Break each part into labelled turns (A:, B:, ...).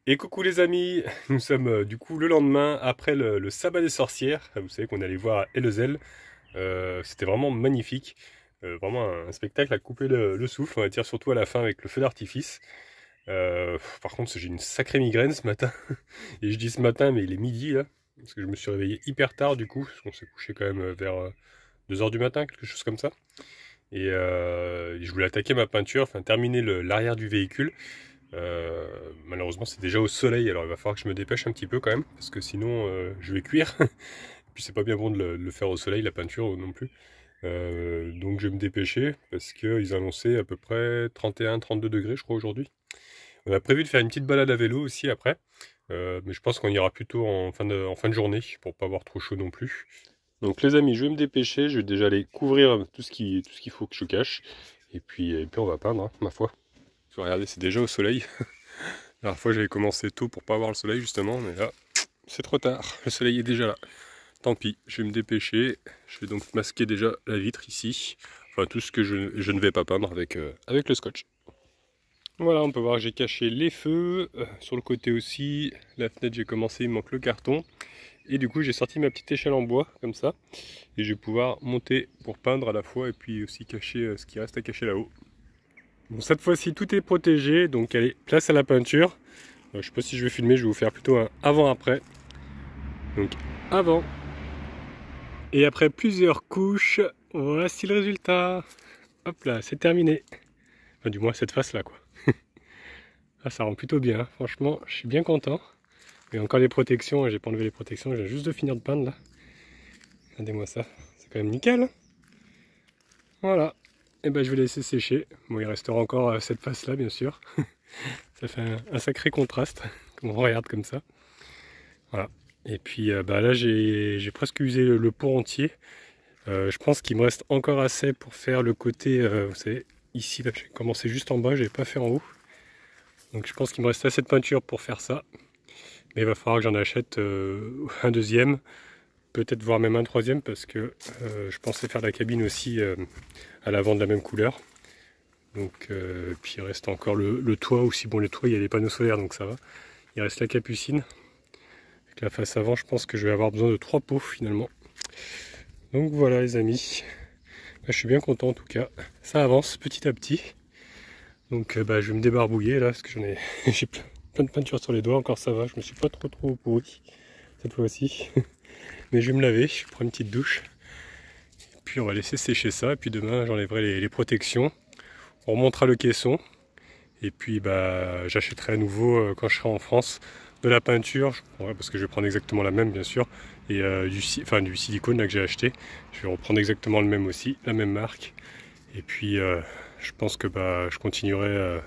A: Et coucou les amis, nous sommes du coup le lendemain après le sabbat des sorcières. Vous savez qu'on allait voir à Ellezel. C'était vraiment magnifique, vraiment un spectacle à couper le souffle, on va dire, surtout à la fin avec le feu d'artifice. Par contre j'ai une sacrée migraine ce matin, et je dis ce matin mais il est midi là, parce que je me suis réveillé hyper tard du coup, parce qu'on s'est couché quand même vers 2 heures du matin, quelque chose comme ça. Et je voulais attaquer ma peinture, enfin terminer l'arrière du véhicule. Malheureusement c'est déjà au soleil, alors il va falloir que je me dépêche un petit peu quand même, parce que sinon je vais cuire. Puis c'est pas bien bon de le faire au soleil, la peinture non plus. Donc je vais me dépêcher, parce qu'ils annonçaient à peu près 31-32 degrés je crois aujourd'hui. On a prévu de faire une petite balade à vélo aussi après, mais je pense qu'on ira plutôt en fin de journée, pour pas avoir trop chaud non plus. Donc les amis, je vais me dépêcher, je vais déjà aller couvrir tout ce qu'il faut que je cache, et puis on va peindre, hein, ma foi. Regardez, c'est déjà au soleil. La dernière fois, j'avais commencé tôt pour pas avoir le soleil, justement, mais là, c'est trop tard. Le soleil est déjà là. Tant pis, je vais me dépêcher. Je vais donc masquer déjà la vitre ici. Enfin, tout ce que je ne vais pas peindre avec le scotch. Voilà, on peut voir que j'ai caché les feux. Sur le côté aussi, la fenêtre, j'ai commencé, il me manque le carton. Et du coup, j'ai sorti ma petite échelle en bois, comme ça. Et je vais pouvoir monter pour peindre à la fois, et puis aussi cacher ce qui reste à cacher là-haut. Bon, cette fois-ci, tout est protégé, donc allez, place à la peinture. Je sais pas si je vais filmer, je vais vous faire plutôt un avant-après. Donc avant et après plusieurs couches, voici le résultat. Hop là, c'est terminé. Enfin, du moins cette face-là, quoi. Ah, ça rend plutôt bien, hein. Franchement, je suis bien content. Il y a encore les protections, j'ai pas enlevé les protections, je viens juste de finir de peindre là. Regardez-moi ça, c'est quand même nickel, hein. Voilà. Et ben je vais laisser sécher. Bon, il restera encore cette face-là, bien sûr. Ça fait un sacré contraste, quand on regarde comme ça. Voilà. Et puis là j'ai presque usé le pot entier. Je pense qu'il me reste encore assez pour faire le côté, vous savez, ici là j'ai commencé juste en bas, je n'avais pas fait en haut. Donc je pense qu'il me reste assez de peinture pour faire ça. Mais il va falloir que j'en achète un deuxième, peut-être voire même un troisième, parce que je pensais faire la cabine aussi à l'avant de la même couleur. Donc puis il reste encore le toit aussi. Bon, le toit il y a des panneaux solaires donc ça va. Il reste la capucine. Avec la face avant, je pense que je vais avoir besoin de 3 pots finalement. Donc voilà les amis. Je suis bien content en tout cas. Ça avance petit à petit. Donc je vais me débarbouiller là parce que j'ai plein de peinture sur les doigts. Encore ça va, je me suis pas trop pourri cette fois-ci. Mais je vais me laver, je prends une petite douche. Et puis on va laisser sécher ça. Et puis demain j'enlèverai les protections. On remontera le caisson. Et puis j'achèterai à nouveau quand je serai en France de la peinture, parce que je vais prendre exactement la même bien sûr, et du silicone là, que j'ai acheté. Je vais reprendre exactement le même aussi, la même marque. Et puis je pense que je continuerai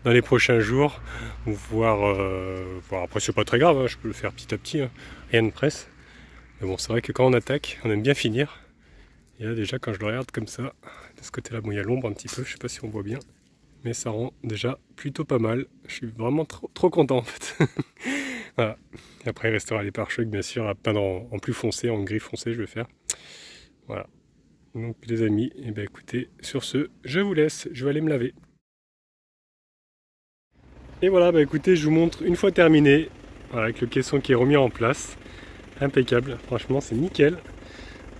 A: dans les prochains jours, voir après c'est pas très grave, hein, je peux le faire petit à petit, hein, rien ne presse. Mais bon, c'est vrai que quand on attaque, on aime bien finir. Et là déjà quand je le regarde comme ça, de ce côté là, bon il y a l'ombre un petit peu, je sais pas si on voit bien. Mais ça rend déjà plutôt pas mal. Je suis vraiment trop content en fait. Voilà. Et après il restera les pare-chocs bien sûr à peindre en plus foncé, en gris foncé je vais faire. Voilà. Donc les amis, et écoutez, sur ce, je vous laisse, je vais aller me laver. Et voilà, écoutez, je vous montre une fois terminé, voilà, avec le caisson qui est remis en place. Impeccable, franchement c'est nickel.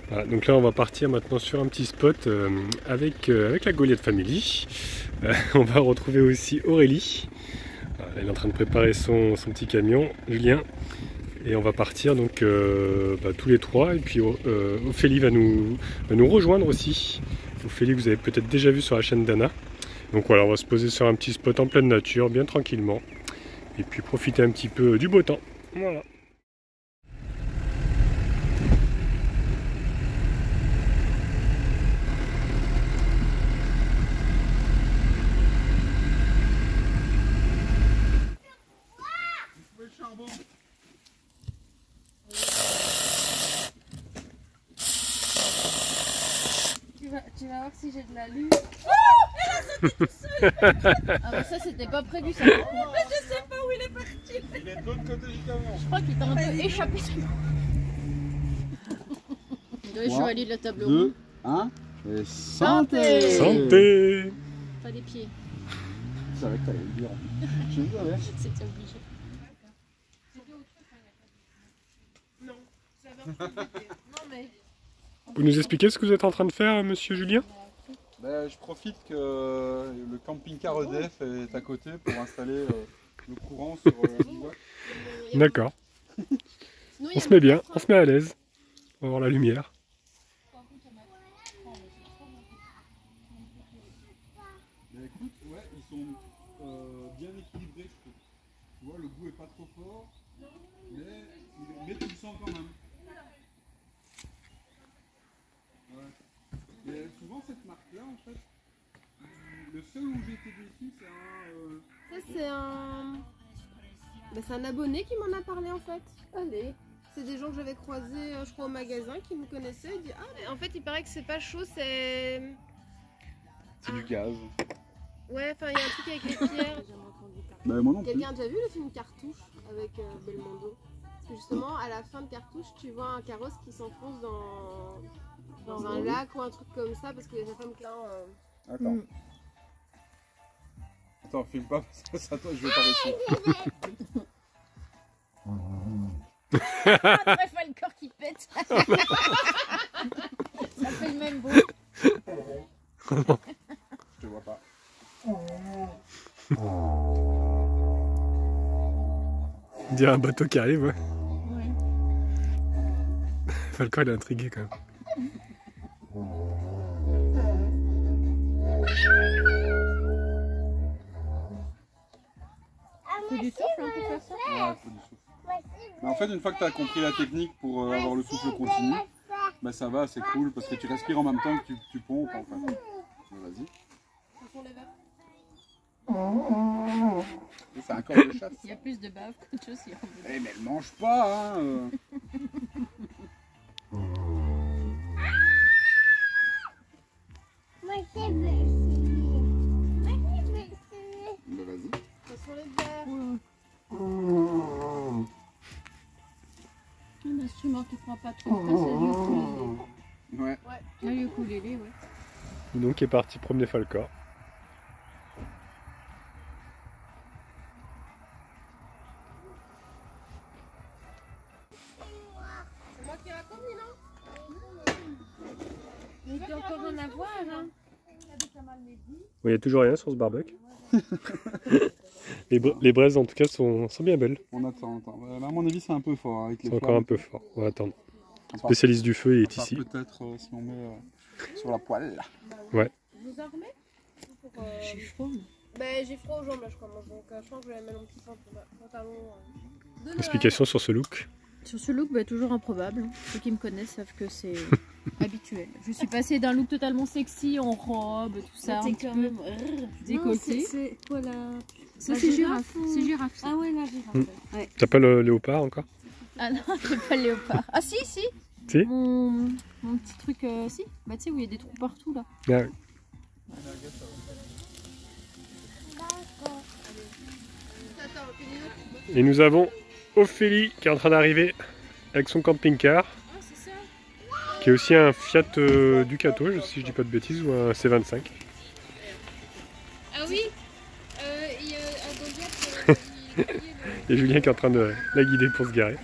A: Voilà, donc là on va partir maintenant sur un petit spot avec la Goliath Family. On va retrouver aussi Aurélie. Voilà, elle est en train de préparer son petit camion, Julien. Et on va partir donc tous les trois. Et puis Ophélie va nous rejoindre aussi. Ophélie que vous avez peut-être déjà vu sur la chaîne d'Anna. Donc voilà, on va se poser sur un petit spot en pleine nature, bien tranquillement. Et puis profiter un petit peu du beau temps. Voilà.
B: Tu vas voir si j'ai de la lune. Oh, elle a sauté tout seul. Ah mais ça c'était pas prévu ça. Mais je sais pas où il est parti. Il est de l'autre côté du camion. Je crois qu'il t'a un peu échappé. Le chevalier de la table ronde. 2, 1, et santé.
A: Santé.
B: Pas des pieds.
C: Je savais que t'allais le dire. Je le savais.
B: C'était obligé. Non mais...
A: Vous nous expliquez ce que vous êtes en train de faire, monsieur Julien?
C: Ben, je profite que le camping-car EDF est à côté pour installer le courant sur le bois.
A: D'accord. On se met bien, on se met à l'aise. On va voir la lumière.
C: Ben, écoute, ouais, ils sont bien équilibrés, je trouve. Tu vois, le goût est pas trop fort, mais tu le sens quand même. Ouais. Mais souvent cette marque-là, en fait, le seul où j'ai été déçu, c'est un...
D: Ça c'est un... Ben, c'est un abonné qui m'en a parlé en fait.
B: Allez.
D: C'est des gens que j'avais croisés, je crois, au magasin qui me connaissaient. Ils disent ah mais en fait il paraît que c'est pas chaud, c'est...
C: C'est du gaz.
D: Ouais, enfin il y a un truc avec les pierres.
C: Ben, moi non plus.
D: Quelqu'un a déjà vu le film Cartouche avec Belmondo? Parce que justement à la fin de Cartouche tu vois un carrosse qui s'enfonce dans un lac ou un truc comme ça parce qu'il y a sa femme qui est
C: Attends. Attends, filme pas parce que ça, toi, je vais pas réussir.
B: Bref, le corps qui pète. Ça fait le même bruit.
C: Je te vois pas.
A: On dirait un bateau qui arrive, ouais.
B: Ouais.
A: Falcon il est intrigué quand même.
B: Faut du souffle hein, pour faire ça.
C: Ouais, faut du souffle. Mais en fait, une fois que tu as compris la technique pour avoir le souffle continu, bah ça va, c'est cool parce que tu respires en même temps que tu pompes en fait. Vas-y. C'est un corps de chasse.
B: Il y a plus de bave qu'autre chose.
C: Eh mais elle mange pas hein Bah vas-y.
D: Ce sont les verres.
B: Un instrument qui prend pas trop. Ça, c'est le ukulélé.
C: Ouais.
B: Le ukulélé, ouais.
A: Et donc est parti promener Falcon.
D: C'est moi qui raconte, non?
B: Il doit encore en avoir, hein.
A: Il n'y a toujours rien sur ce barbecue. Les braises en tout cas sont bien belles.
C: On attend. Là, à mon avis, c'est un peu fort avec les
A: C'est encore un peu fort. On va attendre.
C: Le
A: Spécialiste du feu il est ici.
C: Peut-être si on met sur la poêle.
A: Ouais.
D: Vous en remettez?
B: J'ai froid.
D: Ben j'ai froid aux jambes là je commence donc je pense que je vais mettre mon petit pantalon de Noël.
A: Explication sur ce look.
B: Sur ce look, bah, toujours improbable. Ceux qui me connaissent savent que c'est habituel. Je suis passée d'un look totalement sexy en robe, tout ça, un petit peu décolleté.
E: C'est quoi la...
B: Ça,
E: la
B: c'est
E: girafe
B: girafe.
E: ou-
B: C'est girafe. Ça.
E: Ah ouais, la girafe. Ouais.
A: T'as pas le léopard encore?
B: Ah non, j'ai pas le léopard. Ah si, si.
A: Si.
B: Mon petit truc, si. Bah tu sais où il y a des trous partout là.
A: Ah oui. Et nous avons Ophélie qui est en train d'arriver avec son camping-car.
B: Ah c'est ça.
A: Qui est aussi un Fiat Ducato, si je dis pas de bêtises, ou un C25.
D: Ah oui il y a un Goliath
A: Et Julien qui est en train de la guider pour se garer.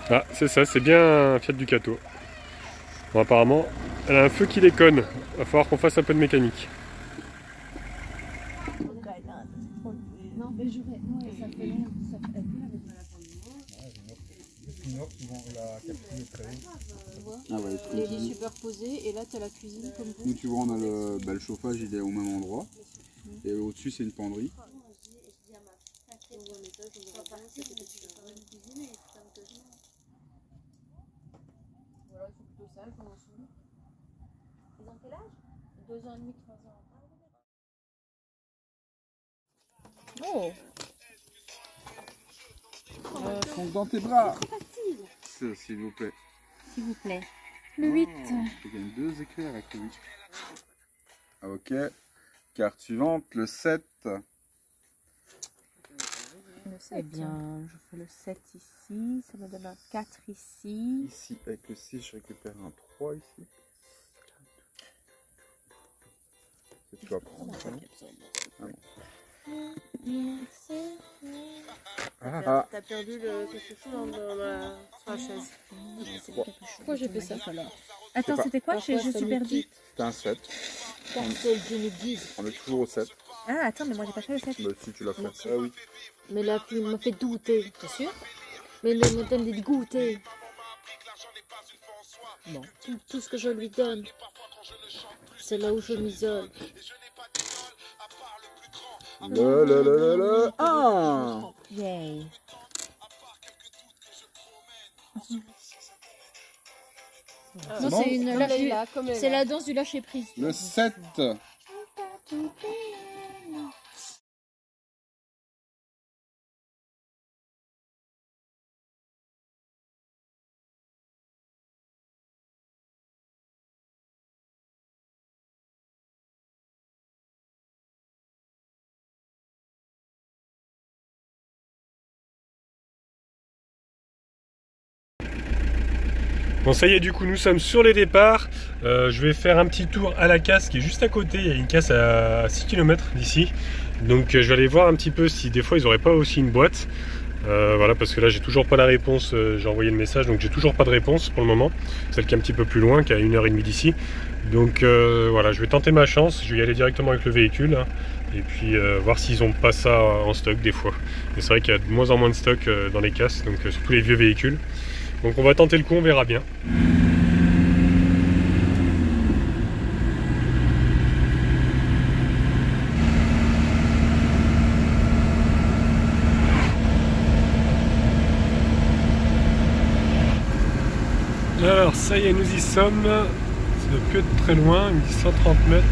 A: Ah, c'est ça, c'est bien un Fiat Ducato. Bon, apparemment, elle a un feu qui déconne. Va falloir qu'on fasse un peu de mécanique.
B: Non, mais j'aurais. Ouais, ça fait long. Ça fait
C: Ah ouais,
B: les lits superposés et là t'as la cuisine comme vous.
C: donc tu vois, on a le chauffage, il est au même endroit. Et au-dessus, c'est une penderie.
B: Voilà, c'est plutôt sale comme ensemble. Ils ont quel âge 2 ans et demi, 3 ans. Oh.
C: Compte dans tes bras. Ça, s'il vous plaît.
B: S'il vous plaît. Le 8.
C: Je gagne 2 éclairs avec le 8. Ok. Carte suivante, le 7.
E: Eh bien, je fais le 7 ici, ça me donne un 4 ici.
C: Ici, avec le 6, je récupère un 3 ici. C'est Tu vas prendre ça.
D: T'as perdu le capuchon sur la chaise.
B: Pourquoi j'ai fait ça?
E: Attends, c'était quoi? Je suis perdue.
C: C'était un 7. On est toujours au 7.
E: Ah, attends, mais moi j'ai pas fait le 7.
C: Bah, si tu l'as fait. Ah oui.
D: Mais la fille m'a fait douter. T'es sûr? Mais elle me donne des goûter.
B: Bon.
D: Tout ce que je lui donne, c'est là où je m'isole.
C: Ah!
E: Yay.
B: Non,
C: bon
B: c'est une
D: Comme Leïla, comme Leïla.
B: c'est la danse du lâcher prise.
C: Le 7.
A: Bon ça y est, du coup nous sommes sur les départs. Je vais faire un petit tour à la casse qui est juste à côté. Il y a une casse à 6 km d'ici. Donc je vais aller voir un petit peu si des fois ils n'auraient pas aussi une boîte. Voilà, parce que là j'ai toujours pas la réponse. J'ai envoyé le message, donc j'ai toujours pas de réponse pour le moment. Celle qui est un petit peu plus loin, qui est à 1h30 d'ici. Donc voilà, je vais tenter ma chance. Je vais y aller directement avec le véhicule, hein, et puis voir s'ils ont pas ça en stock des fois. Et c'est vrai qu'il y a de moins en moins de stock dans les casses, donc surtout les vieux véhicules. Donc on va tenter le coup, on verra bien. Alors ça y est, nous y sommes. Ça ne doit plus être très loin, il me dit 130 mètres.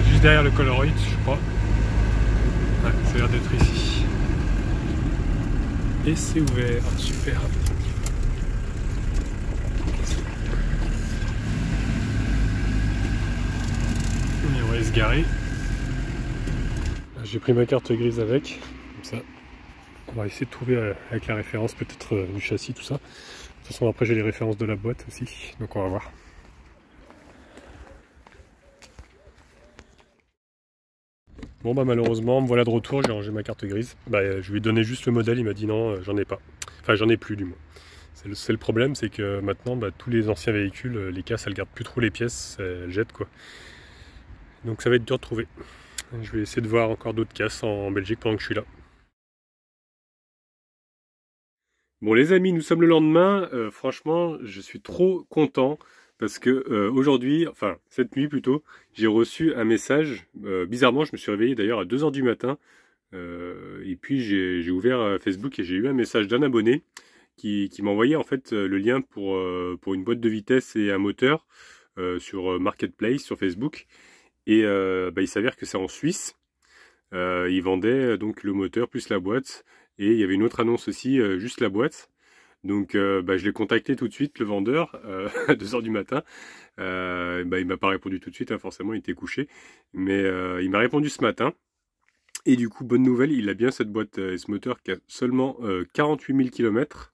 A: Juste derrière le Coloroid, je crois. Ouais, ça a l'air d'être ici. Et c'est ouvert, super. Et on va aller se garer. J'ai pris ma carte grise avec, comme ça. On va essayer de trouver avec la référence peut-être du châssis, tout ça. De toute façon après j'ai les références de la boîte aussi, donc on va voir. Bon bah malheureusement, me voilà de retour, j'ai rangé ma carte grise. Bah, je lui ai donné juste le modèle, il m'a dit non, j'en ai pas. Enfin j'en ai plus du moins. C'est le problème, c'est que maintenant bah, tous les anciens véhicules, les casses elles gardent plus trop les pièces, elles jettent quoi. Donc ça va être dur de trouver. Je vais essayer de voir encore d'autres casses en Belgique pendant que je suis là. Bon les amis, nous sommes le lendemain, franchement je suis trop content parce que aujourd'hui, enfin cette nuit plutôt, j'ai reçu un message, bizarrement je me suis réveillé d'ailleurs à 2 h du matin, et puis j'ai ouvert Facebook et j'ai eu un message d'un abonné qui m'a envoyé en fait le lien pour une boîte de vitesse et un moteur sur Marketplace sur Facebook, et bah, il s'avère que c'est en Suisse. Ils vendaient donc le moteur plus la boîte. Et il y avait une autre annonce aussi, juste la boîte. Donc bah, je l'ai contacté tout de suite, le vendeur, à 2 h du matin. Bah, il m'a pas répondu tout de suite, hein, forcément il était couché. Mais il m'a répondu ce matin. Et du coup, bonne nouvelle, il a bien cette boîte et ce moteur qui a seulement 48 000 km.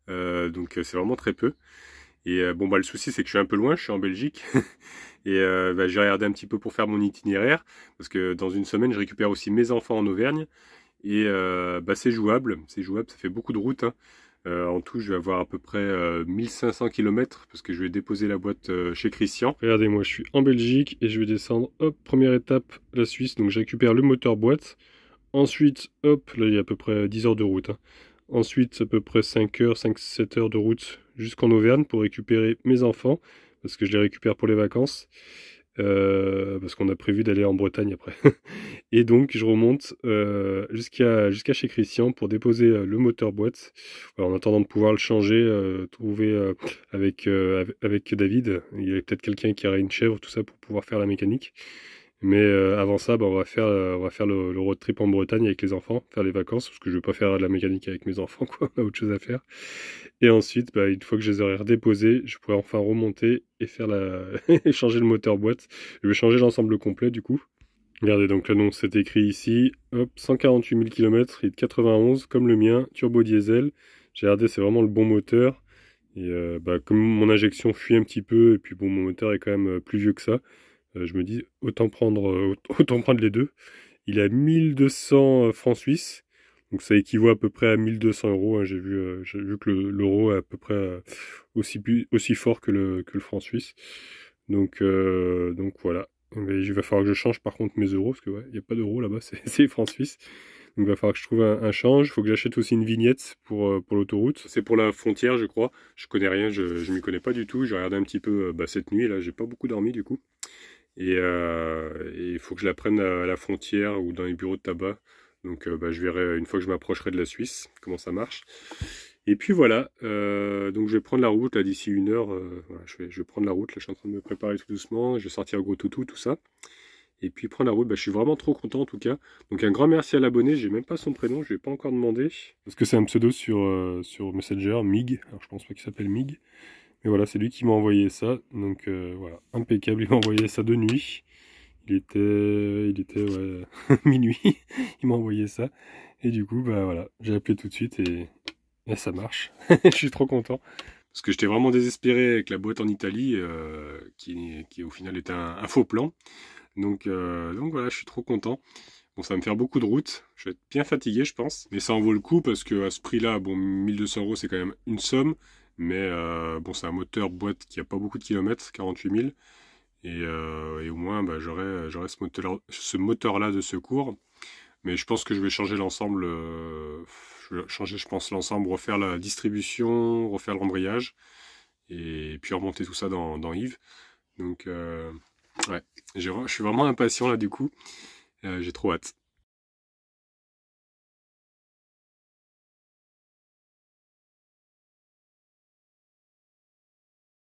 A: Donc c'est vraiment très peu. Et bon bah le souci c'est que je suis un peu loin, je suis en Belgique. Et bah, j'ai regardé un petit peu pour faire mon itinéraire. Parce que dans une semaine, je récupère aussi mes enfants en Auvergne. Et bah, c'est jouable, ça fait beaucoup de route, hein. En tout je vais avoir à peu près 1500 km parce que je vais déposer la boîte chez Christian. Regardez, moi je suis en Belgique et je vais descendre, hop, première étape, la Suisse, donc je récupère le moteur boîte. Ensuite, hop, là il y a à peu près 10 heures de route, hein. Ensuite à peu près 5-7 heures de route jusqu'en Auvergne pour récupérer mes enfants, parce que je les récupère pour les vacances. Parce qu'on a prévu d'aller en Bretagne après. Et donc je remonte jusqu'à chez Christian pour déposer le moteur boîte. Alors, en attendant de pouvoir le changer, trouver avec David, il y a peut-être quelqu'un qui aurait une chèvre, tout ça pour pouvoir faire la mécanique. Mais avant ça, bah, on va faire le road trip en Bretagne avec les enfants, faire les vacances, parce que je ne vais pas faire de la mécanique avec mes enfants, quoi, on a autre chose à faire. Et ensuite, bah, une fois que je les aurai redéposés, je pourrai enfin remonter et faire et changer le moteur boîte. Je vais changer l'ensemble complet du coup. Regardez, donc l'annonce c'est écrit ici, hop, 148 000 km, et de 91, comme le mien, turbo diesel. J'ai regardé, c'est vraiment le bon moteur. Et bah, comme mon injection fuit un petit peu, et puis bon, mon moteur est quand même plus vieux que ça. je me dis autant prendre les deux. Il est à 1200 francs suisses. Donc ça équivaut à peu près à 1200 €. Hein. J'ai vu que l'euro est à peu près aussi fort que le franc suisse. Donc voilà. Mais il va falloir que je change par contre mes euros, parce que ouais, il n'y a pas d'euros là-bas, c'est les francs suisses. Donc il va falloir que je trouve un change. Il faut que j'achète aussi une vignette pour l'autoroute. C'est pour la frontière, je crois. Je connais rien, je m'y connais pas du tout. J'ai regardé un petit peu cette nuit, là, j'ai pas beaucoup dormi du coup. Et il faut que je la prenne à la frontière ou dans les bureaux de tabac. Donc je verrai une fois que je m'approcherai de la Suisse, comment ça marche. Et puis voilà, donc je vais prendre la route là d'ici 1 heure. Voilà, je vais prendre la route, là je suis en train de me préparer tout doucement. Je vais sortir Gros Toutou, tout ça. Et puis prendre la route, je suis vraiment trop content en tout cas. Donc un grand merci à l'abonné, j'ai même pas son prénom, je ne l'ai pas encore demandé. Parce que c'est un pseudo sur Messenger, Mig. Alors je pense pas qu'il s'appelle Mig. Mais voilà, c'est lui qui m'a envoyé ça. Donc voilà, impeccable, il m'a envoyé ça de nuit. Il était ouais, minuit, il m'a envoyé ça. Et du coup, voilà, j'ai appelé tout de suite et ça marche. Je suis trop content. Parce que j'étais vraiment désespéré avec la boîte en Italie, qui au final était un faux plan. Donc voilà, je suis trop content. Bon, ça va me faire beaucoup de route. Je vais être bien fatigué, je pense. Mais ça en vaut le coup parce que à ce prix-là, bon, 1200 € c'est quand même une somme. Mais bon, c'est un moteur boîte qui a pas beaucoup de kilomètres, 48 000. Et au moins, j'aurai ce moteur-là de secours. Mais je pense que je vais changer l'ensemble. Je vais changer, je pense, l'ensemble, refaire la distribution, refaire le rembrayage. Et puis remonter tout ça dans Yves. Donc, ouais, je suis vraiment impatient là du coup. J'ai trop hâte.